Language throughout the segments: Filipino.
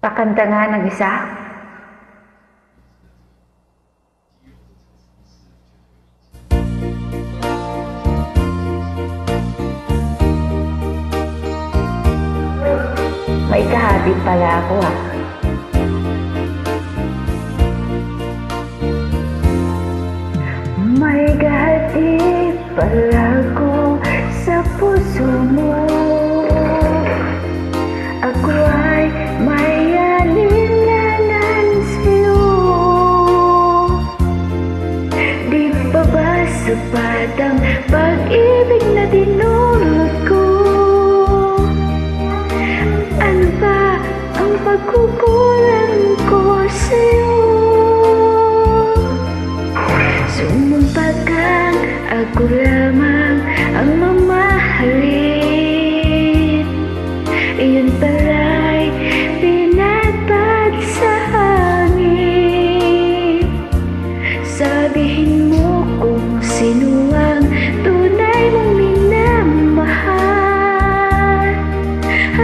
Pakanta nga ng isa. May kahati pala ako ah. May kahati pala ako sa puso mo. Ako ay may alinlangan sa'yo. Di pa ba sapat ang pag-ibig na dinulot ko? Ano ba ang pagkukulang ko sa'yo? Sumumpa kang ako lamang ang mamahalin. Iyon pala'y pinagpad sa hangin. Sabihin mo kung sino ang tunay mong minamahal.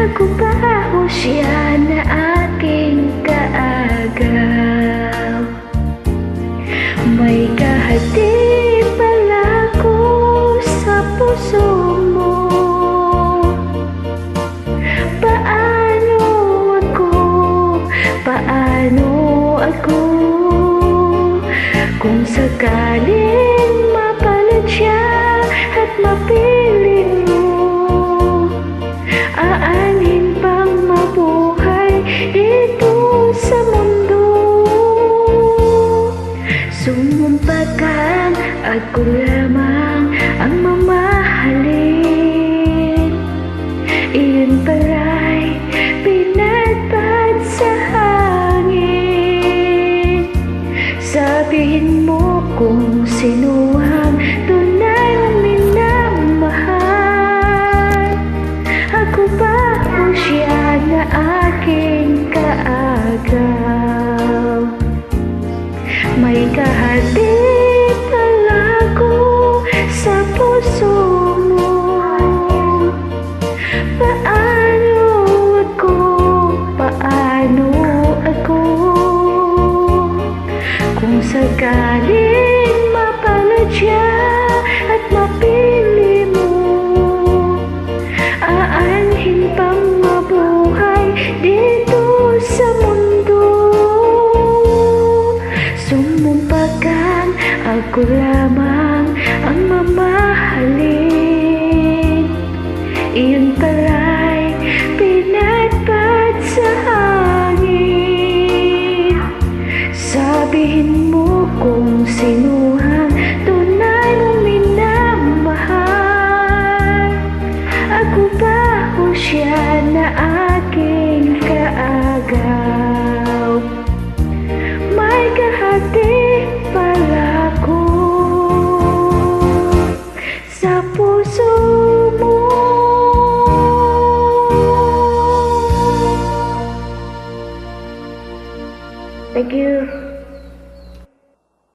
Ako ba o siya na aking kaagaw? May kahati pala ko sa puso mo. Paano ako kung sakaling mapalit siya at mapiling mo? Aanin pang mabuhay dito sa mundo. Sumumpa kang ako lang